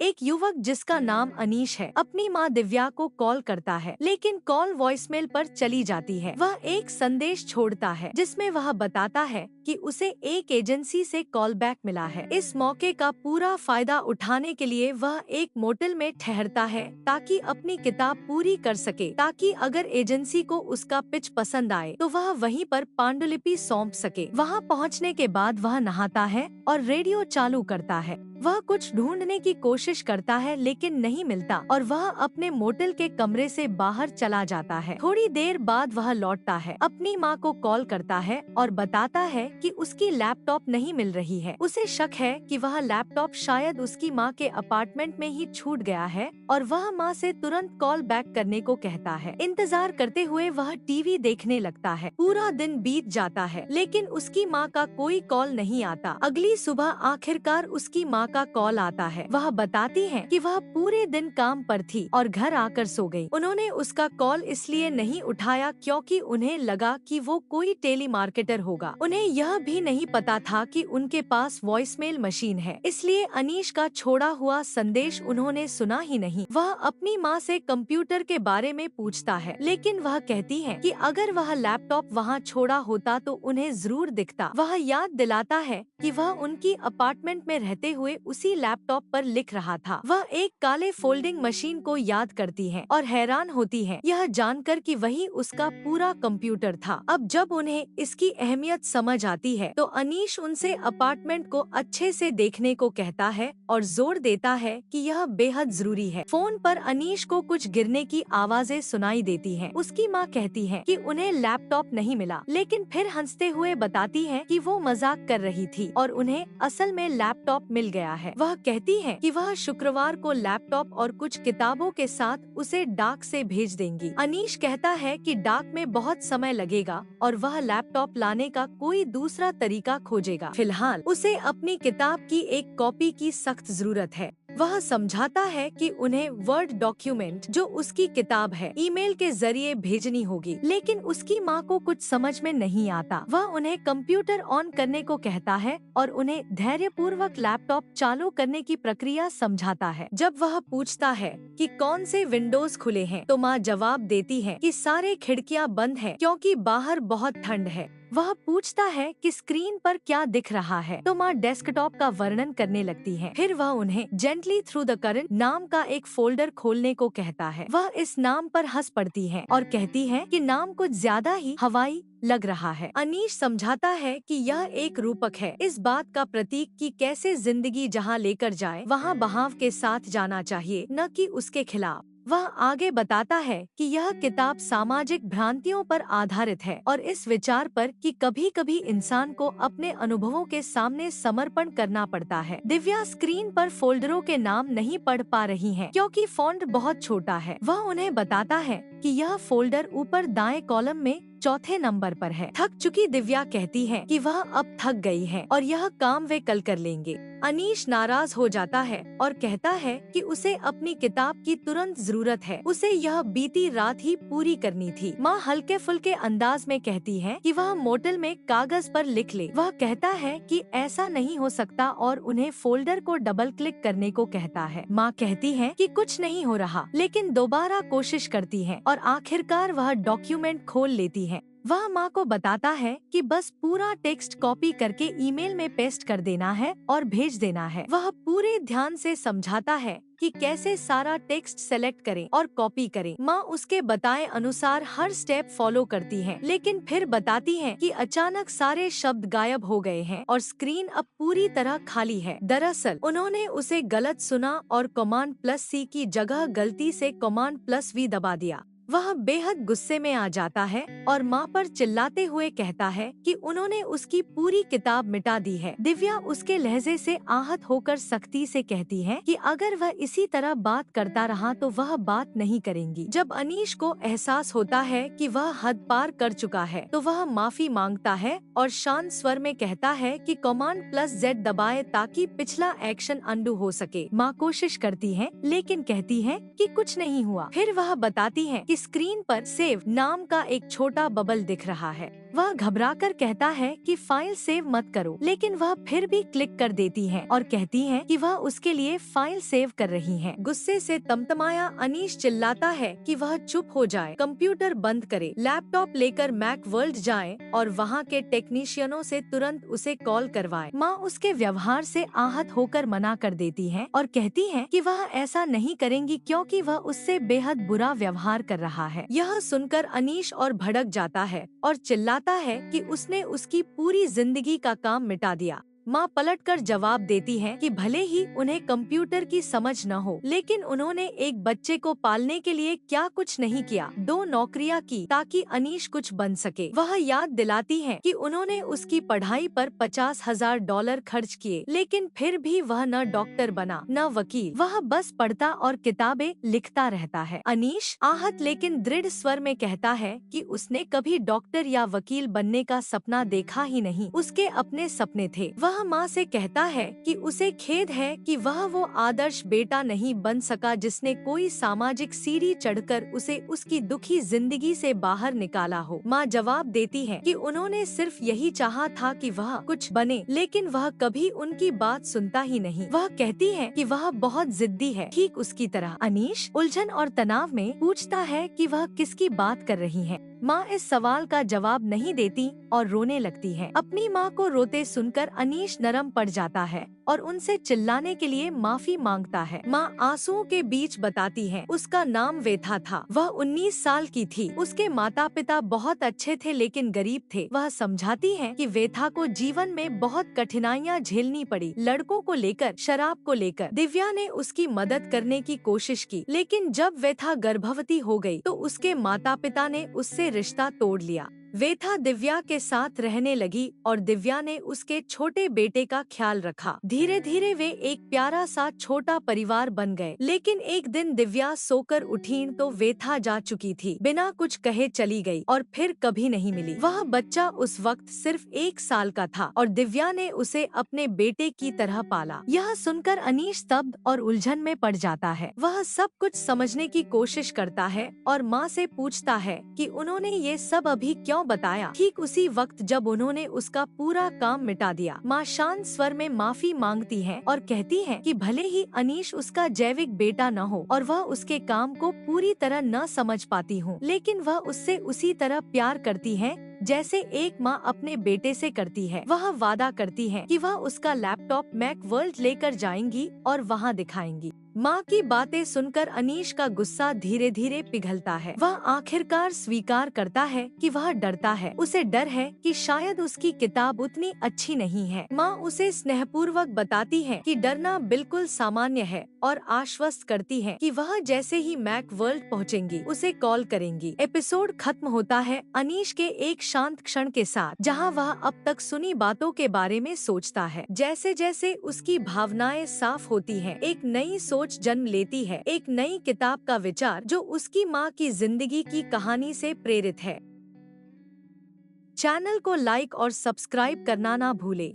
एक युवक जिसका नाम अनीश है अपनी माँ दिव्या को कॉल करता है, लेकिन कॉल वॉइसमेल पर चली जाती है। वह एक संदेश छोड़ता है जिसमें वह बताता है कि उसे एक एजेंसी से कॉल बैक मिला है। इस मौके का पूरा फायदा उठाने के लिए वह एक मोटल में ठहरता है ताकि अपनी किताब पूरी कर सके, ताकि अगर एजेंसी को उसका पिच पसंद आए तो वह वहीं पर पांडुलिपि सौंप सके। वहां पहुंचने के बाद वह नहाता है और रेडियो चालू करता है। वह कुछ ढूंढने की कोशिश करता है लेकिन नहीं मिलता और वह अपने मोटल के कमरे से बाहर चला जाता है। थोड़ी देर बाद वह लौटता है, अपनी माँ को कॉल करता है और बताता है कि उसकी लैपटॉप नहीं मिल रही है। उसे शक है कि वह लैपटॉप शायद उसकी माँ के अपार्टमेंट में ही छूट गया है और वह माँ से तुरंत कॉल बैक करने को कहता है। इंतजार करते हुए वह टीवी देखने लगता है। पूरा दिन बीत जाता है लेकिन उसकी माँ का कोई कॉल नहीं आता। अगली सुबह आखिरकार उसकी माँ का कॉल आता है। वह बताती है कि वह पूरे दिन काम पर थी और घर आकर सो गई। उन्होंने उसका कॉल इसलिए नहीं उठाया क्योंकि उन्हें लगा कि वो कोई टेली मार्केटर होगा। उन्हें यह भी नहीं पता था कि उनके पास वॉइसमेल मशीन है, इसलिए अनीश का छोड़ा हुआ संदेश उन्होंने सुना ही नहीं। वह अपनी माँ से कंप्यूटर के बारे में पूछता है, लेकिन वह कहती है कि अगर वह लैपटॉप वहाँ छोड़ा होता तो उन्हें जरूर दिखता। वह याद दिलाता है कि वह उनकी अपार्टमेंट में रहते हुए उसी लैपटॉप पर लिख रहा था। वह एक काले फोल्डिंग मशीन को याद करती है और हैरान होती है यह जानकर कि वही उसका पूरा कंप्यूटर था। अब जब उन्हें इसकी अहमियत समझ आती है तो अनीश उनसे अपार्टमेंट को अच्छे से देखने को कहता है और जोर देता है कि यह बेहद जरूरी है। फोन पर अनीश को कुछ गिरने की आवाजें सुनाई देती हैं। उसकी माँ कहती है कि उन्हें लैपटॉप नहीं मिला, लेकिन फिर हंसते हुए बताती है कि वो मजाक कर रही थी और उन्हें असल में लैपटॉप मिल गया है। वह कहती है कि वह शुक्रवार को लैपटॉप और कुछ किताबों के साथ उसे डाक से भेज देंगी। अनीश कहता है कि डाक में बहुत समय लगेगा और वह लैपटॉप लाने का कोई दूसरा तरीका खोजेगा। फिलहाल उसे अपनी किताब की एक कॉपी की सख्त जरूरत है। वह समझाता है कि उन्हें वर्ड डॉक्यूमेंट जो उसकी किताब है ईमेल के जरिए भेजनी होगी, लेकिन उसकी माँ को कुछ समझ में नहीं आता। वह उन्हें कंप्यूटर ऑन करने को कहता है और उन्हें धैर्यपूर्वक लैपटॉप चालू करने की प्रक्रिया समझाता है। जब वह पूछता है कि कौन से विंडोज खुले हैं, तो माँ जवाब देती है कि सारे खिड़कियाँ बंद हैं क्योंकि बाहर बहुत ठंड है। वह पूछता है कि स्क्रीन पर क्या दिख रहा है, तो माँ डेस्कटॉप का वर्णन करने लगती है। फिर वह उन्हें जेंटली थ्रू द करंट नाम का एक फोल्डर खोलने को कहता है। वह इस नाम पर हंस पड़ती है और कहती है कि नाम कुछ ज्यादा ही हवाई लग रहा है। अनीश समझाता है कि यह एक रूपक है, इस बात का प्रतीक कि कैसे जिंदगी जहाँ लेकर जाए वहाँ बहाव के साथ जाना चाहिए, न कि उसके खिलाफ। वह आगे बताता है कि यह किताब सामाजिक भ्रांतियों पर आधारित है और इस विचार पर कि कभी-कभी इंसान को अपने अनुभवों के सामने समर्पण करना पड़ता है। दिव्या स्क्रीन पर फोल्डरों के नाम नहीं पढ़ पा रही हैं क्योंकि फॉन्ट बहुत छोटा है। वह उन्हें बताता है कि यह फोल्डर ऊपर दाएं कॉलम में चौथे नंबर पर है। थक चुकी दिव्या कहती है कि वह अब थक गई है और यह काम वे कल कर लेंगे। अनीश नाराज हो जाता है और कहता है कि उसे अपनी किताब की तुरंत जरूरत है, उसे यह बीती रात ही पूरी करनी थी। माँ हल्के फुल्के अंदाज में कहती है कि वह मोटल में कागज पर लिख ले। वह कहता है कि ऐसा नहीं हो सकता और उन्हें फोल्डर को डबल क्लिक करने को कहता है। माँ कहती है कि कुछ नहीं हो रहा, लेकिन दोबारा कोशिश करती है और आखिरकार वह डॉक्यूमेंट खोल लेती है। वह माँ को बताता है कि बस पूरा टेक्स्ट कॉपी करके ईमेल में पेस्ट कर देना है और भेज देना है। वह पूरे ध्यान से समझाता है कि कैसे सारा टेक्स्ट सेलेक्ट करें और कॉपी करें। माँ उसके बताए अनुसार हर स्टेप फॉलो करती है, लेकिन फिर बताती है कि अचानक सारे शब्द गायब हो गए हैं और स्क्रीन अब पूरी तरह खाली है। दरअसल उन्होंने उसे गलत सुना और Command+C की जगह गलती से Command+V दबा दिया। वह बेहद गुस्से में आ जाता है और माँ पर चिल्लाते हुए कहता है कि उन्होंने उसकी पूरी किताब मिटा दी है। दिव्या उसके लहजे से आहत होकर सख्ती से कहती है कि अगर वह इसी तरह बात करता रहा तो वह बात नहीं करेंगी। जब अनीश को एहसास होता है कि वह हद पार कर चुका है तो वह माफी मांगता है और शांत स्वर में कहता है कि Command+Z दबाए ताकि पिछला एक्शन अंडू हो सके। माँ कोशिश करती है लेकिन कहती है कि कुछ नहीं हुआ। फिर वह बताती है कि स्क्रीन पर सेव नाम का एक छोटा बबल दिख रहा है। वह घबराकर कहता है कि फाइल सेव मत करो, लेकिन वह फिर भी क्लिक कर देती है और कहती है कि वह उसके लिए फाइल सेव कर रही है। गुस्से से तमतमाया अनीश चिल्लाता है कि वह चुप हो जाए, कंप्यूटर बंद करे, लैपटॉप लेकर मैक वर्ल्ड जाए और वहाँ के टेक्नीशियनों से तुरंत उसे कॉल करवाए। माँ उसके व्यवहार से आहत होकर मना कर देती है और कहती है कि वह ऐसा नहीं करेंगी क्योंकि वह उससे बेहद बुरा व्यवहार कर रहा है। यह सुनकर अनीश और भड़क जाता है और चिल्लाता है कि उसने उसकी पूरी जिंदगी का काम मिटा दिया। माँ पलटकर जवाब देती है कि भले ही उन्हें कंप्यूटर की समझ न हो, लेकिन उन्होंने एक बच्चे को पालने के लिए क्या कुछ नहीं किया। 2 नौकरियां की ताकि अनीश कुछ बन सके। वह याद दिलाती है कि उन्होंने उसकी पढ़ाई पर $50,000 खर्च किए, लेकिन फिर भी वह न डॉक्टर बना न वकील। वह बस पढ़ता और किताबें लिखता रहता है। अनीश आहत लेकिन दृढ़ स्वर में कहता है कि उसने कभी डॉक्टर या वकील बनने का सपना देखा ही नहीं, उसके अपने सपने थे। वह माँ से कहता है कि उसे खेद है कि वह वो आदर्श बेटा नहीं बन सका जिसने कोई सामाजिक सीढ़ी चढ़कर उसे उसकी दुखी जिंदगी से बाहर निकाला हो। माँ जवाब देती है कि उन्होंने सिर्फ यही चाहा था कि वह कुछ बने, लेकिन वह कभी उनकी बात सुनता ही नहीं। वह कहती है कि वह बहुत जिद्दी है, ठीक उसकी तरह। अनीश उलझन और तनाव में पूछता है कि वह किसकी बात कर रही है। माँ इस सवाल का जवाब नहीं देती और रोने लगती है। अपनी माँ को रोते सुनकर अनीश नरम पड़ जाता है और उनसे चिल्लाने के लिए माफी मांगता है। माँ आंसुओं के बीच बताती है उसका नाम वेथा था, वह 19 साल की थी, उसके माता पिता बहुत अच्छे थे लेकिन गरीब थे। वह समझाती है कि वेथा को जीवन में बहुत कठिनाइयाँ झेलनी पड़ी, लड़कों को लेकर, शराब को लेकर। दिव्या ने उसकी मदद करने की कोशिश की, लेकिन जब वेथा गर्भवती हो गई तो उसके माता पिता ने उससे रिश्ता तोड़ लिया। वेथा दिव्या के साथ रहने लगी और दिव्या ने उसके छोटे बेटे का ख्याल रखा। धीरे धीरे वे एक प्यारा सा छोटा परिवार बन गए। लेकिन एक दिन दिव्या सोकर उठी तो वेथा जा चुकी थी, बिना कुछ कहे चली गई और फिर कभी नहीं मिली। वह बच्चा उस वक्त सिर्फ 1 साल का था और दिव्या ने उसे अपने बेटे की तरह पाला। यह सुनकर अनीश स्तब्ध और उलझन में पड़ जाता है। वह सब कुछ समझने की कोशिश करता है और माँ से पूछता है कि उन्होंने ये सब अभी क्यों बताया, ठीक उसी वक्त जब उन्होंने उसका पूरा काम मिटा दिया। माँ शांत स्वर में माफी मांगती है और कहती है कि भले ही अनीश उसका जैविक बेटा न हो और वह उसके काम को पूरी तरह न समझ पाती हो, लेकिन वह उससे उसी तरह प्यार करती है जैसे एक माँ अपने बेटे से करती है। वह वादा करती है कि वह उसका लैपटॉप मैक वर्ल्ड लेकर जाएंगी और वहाँ दिखाएंगी। माँ की बातें सुनकर अनीश का गुस्सा धीरे धीरे पिघलता है। वह आखिरकार स्वीकार करता है कि वह डरता है। उसे डर है कि शायद उसकी किताब उतनी अच्छी नहीं है। माँ उसे स्नेहपूर्वक बताती है कि डरना बिल्कुल सामान्य है और आश्वस्त करती है कि वह जैसे ही मैक वर्ल्ड पहुँचेंगी उसे कॉल करेंगी। एपिसोड खत्म होता है अनीश के एक शांत क्षण के साथ, जहाँ वह अब तक सुनी बातों के बारे में सोचता है। जैसे जैसे उसकी भावनाएं साफ होती हैं, एक नई सोच जन्म लेती है, एक नई किताब का विचार जो उसकी माँ की जिंदगी की कहानी से प्रेरित है। चैनल को लाइक और सब्सक्राइब करना ना भूले।